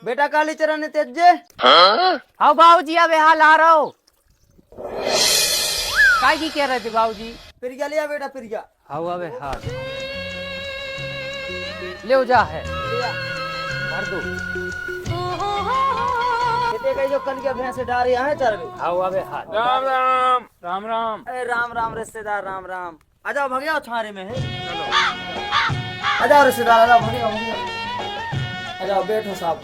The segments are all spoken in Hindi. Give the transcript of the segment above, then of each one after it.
बेटा कालीचरण तेजे हाँ बाबूजी अब हाल आ रहा हो। काय की कह रहे थे बाबूजी? फिर क्या लिया बेटा फिर क्या हाँ अब हाल ले जा है लिया? भर दो। कहते कहीं जो कल के भैंस डाल रही है चल रही। हाँ अब हाल राम राम राम राम। अरे राम राम रिश्तेदार राम राम। आ जाओ भग जाओ छारे में है। आ जाओ रिश्तेदार आ जाओ भग जाओ भग जाओ। आ जाओ बैठो साहब।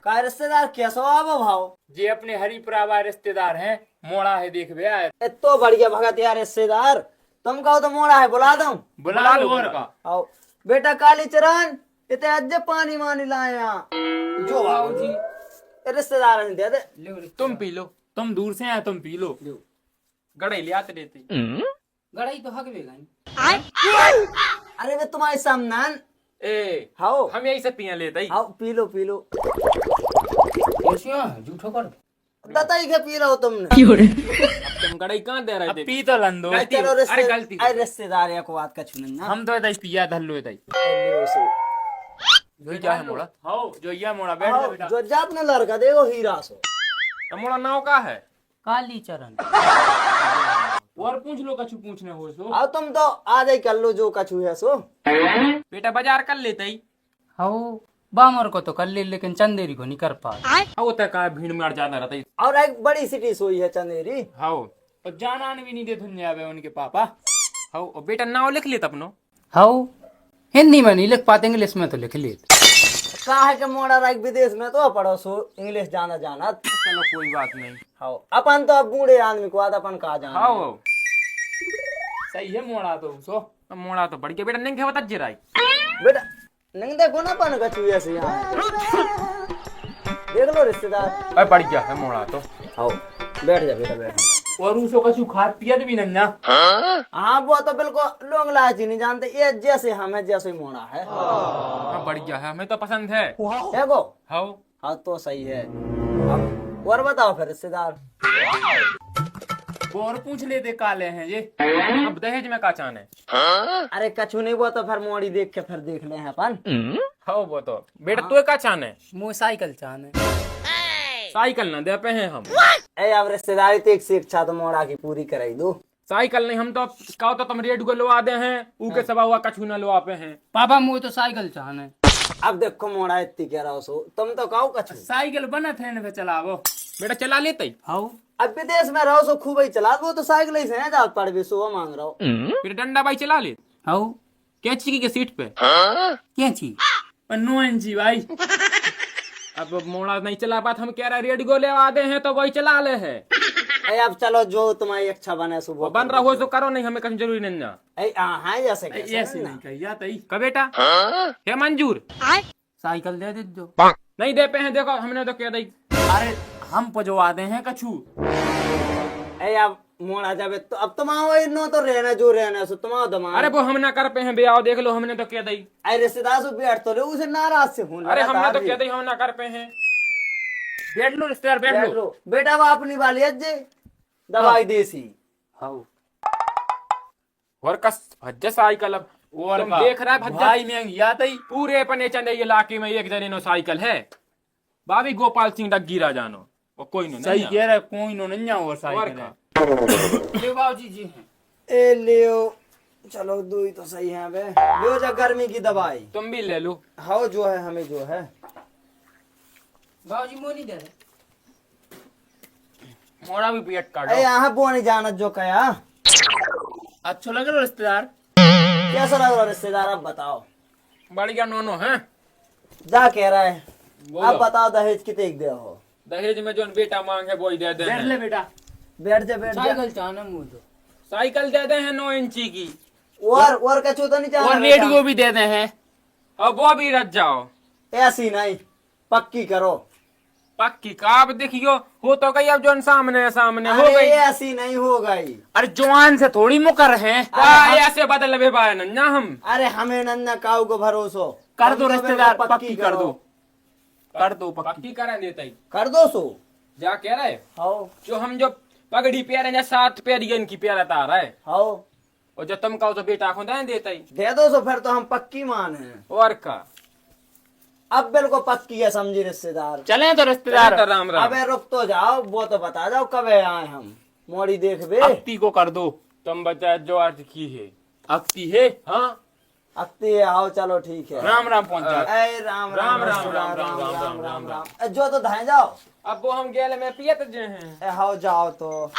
का रिश्तेदार कैसा आप भाव? जी अपने हरिपुरावा रिश्तेदार हैं, मोड़ा है देख बे आए। ए तो बढ़िया भगत यार रिश्तेदार। तुम कहो तो मोड़ा है बुला दूं। बुला लो और का। आओ बेटा कालीचरण इतने अज्जे पानी मानी लाए यहाँ जो बाबूजी रिश्तेदार ने दे दे। तुम पी लो, तुम दूर से आए, तुम पी लो। गड़े ले आते रहते। गड़ाई तो हक बेगा। अरे वे तुम्हारे सामने ए हाओ हम यही सब पिया लेते ही। आओ पी लो पी लो। झूठो कर बताई के पी लो तुमने। तुम गड़े कहाँ दे रहे थे? पी तो लन दो। चलो अरे गलती अरे रिश्तेदार या को बात का छुनन ना हम तो ऐसा पिया धल लो ऐसा। जो क्या है मोड़ा? हाँ जो ये मोड़ा बैठ जा बेटा। जो जा अपने लड़का देखो हीरा सो तो मोड़ा नाव का है? काली चरण और पूछ लो कछु पूछने हो सो। आओ तुम तो आज ही कर लो जो कछु है सो। बेटा बाजार कर लेते ही। हाँ बामर को तो कर ले लेकिन चंदेरी को नहीं कर पा। हाँ वो तक भीड़ में ज्यादा रहता ही। और एक बड़ी सिटी सोई है चंदेरी। हाँ और जाना भी नहीं दे दुनिया में उनके पापा। हाँ और बेटा नाव लिख लेता अपनो। हाँ हिंदी में नहीं लिख पाते, इंग्लिश में तो लिख लेते। कहा है कि मोड़ा राइक विदेश में तो पढ़ो सो इंग्लिश जाना जाना। चलो कोई बात नहीं। हाँ अपन तो अब बूढ़े आदमी को आद अपन कहा जाना। हाँ सही है मोड़ा तो सो। तो मोड़ा तो बढ़ गया बेटा नहीं बता जराई। बेटा नहीं देखो ना अपन कछु ऐसे यहाँ देख लो रिश्तेदार। अरे बढ़ गया है मोड़ा तो। आओ बैठ जा बेटा बैठ। और उसको कछु खा पिया भी नहीं ना। हाँ वो तो बिल्कुल लोग लाची नहीं जानते ये जैसे हमें जैसे मोड़ा है। हाँ बढ़ गया है, हमें तो पसंद है। देखो हाँ हाँ तो सही है। अब और बताओ फिर रिश्तेदार। वो और पूछ लेते काले हैं ये। अब दहेज में का चान है? अरे कछु नहीं वो तो फिर मोड़ी देख के फिर देख ले हैं अपन। हाँ वो तो बेटा तू का चान है? मोटरसाइकिल चाहने साइकिल ना दे पे हैं हम। ए अब रिश्तेदारी तो एक से इच्छा तो मोड़ा की पूरी कराई दो। साइकिल नहीं हम तो कहो तो तुम रेड को लवा दे हैं ऊके सवा हुआ कछु ना लवा पे हैं। पापा मुझे तो साइकिल चाहने। अब देखो मोड़ा इतनी कह रहा हो सो तुम तो कहो कछु। साइकिल बना थे ना चलावो बेटा चला लेते ही। हाँ अब विदेश में रहो सो खूब ही चला वो तो साइकिल ही से है जात पड़ भी सो मांग रहा हो। फिर डंडा भाई चला ले। हाँ कैंची की सीट पे क्या चीज 9 इंची भाई। अब मोड़ा नहीं चला पात हम कह रहे रेड गो ले आते हैं तो वही चला ले है। ए अब चलो जो तुम्हारी इच्छा बने सो वो बन रहा हो तो करो नहीं हमें कहीं जरूरी नहीं ना। ए हाँ जैसे कैसे ऐसे है नहीं ना। कहिया तई का बेटा है मंजूर। साइकिल दे दे दो। नहीं दे पे हैं देखो हमने तो कह दी। अरे हम पजवा दे हैं कछु। ए अब मोड़ा जावे तो अब तुम आओ नो तो रहना जो रहना सो तुम आओ दमा। अरे वो हम ना कर पे हैं बे आओ देख लो हमने तो कह दी। अरे रिश्तेदार से बैठ तो रे उसे नाराज से हूँ। अरे हमने तो कह दी हम ना कर पे हैं। बैठ लो रिश्तेदार बैठ लो। बेटा वो अपनी वाली अज्जे दवाई देसी। हाँ और कस भज्जा साइकिल अब और तुम देख रहा है भज्जा भाई महंगी आता ही। पूरे पने चंदे इलाके में एक जने नो साइकिल है। बाबी गोपाल सिंह डग्गीरा जानो वो कोई नो सही कह रहा है कोई नो नहीं और साइकिल है। ले बाबूजी जी हैं। ए लियो चलो दो ही तो सही है बे। लो जा गर्मी की दवाई। तुम भी ले लो। हाँ जो है हमें जो है। बाबूजी मोनी दे रहे। मोड़ा भी पेट ए काटो। यहाँ बोनी जाना जो कया अच्छा लग रहा रिश्तेदार? कैसा लग रहा रिश्तेदार अब बताओ। बढ़िया नोनो है। जा कह रहा है बोलो। अब बताओ दहेज कितने दे हो। दहेज में जो बेटा मांगे वो ही दे दे। बैठ ले बेटा। बैठ जा बैठ जा। साइकिल चाहना मुझे। साइकिल दे दे हैं 9 इंची की। और कछु तो नहीं और चाहना रेड बेटा। को भी दे दे हैं और वो भी रख जाओ। ऐसी नहीं पक्की करो। पक्की का अब देखियो हो तो गई अब जो सामने सामने हो अरे गई। ऐसी नहीं हो गई। अरे जवान से थोड़ी मुकर है ऐसे बदल बे बाय नन्ना हम। अरे हमें नन्ना काऊ को भरोसो कर दो तुम तो रिश्तेदार बिल्कुल पक्की कर दो। कर दो पक्की करा देता ही। कर दो सो। जा कह रहे हाओ जो हम जो पगड़ी प्यारे या 7 पैरियन की प्यारा तार है हाओ और जो तुम कहो तो बेटा को दे देता ही। दे दो सो फिर तो हम पक्की मान है। और का अब बिल्कुल पक्की है समझी रिश्तेदार। चलें तो रिश्तेदार। तो राम राम। अबे रुक तो जाओ, वो तो बता जाओ कब है आए हम, मोड़ी देख बे। अक्ति को कर दो। तुम बता जो आज की है। अक्ति है। हाँ अक्ति है, आओ चलो ठीक है। राम राम पहुंचा। ए राम राम राम, राम राम, राम राम, राम राम राम। जो तो धाए जाओ। अब वो हम गेल में पियत जे हैं। ए हाओ जाओ तो।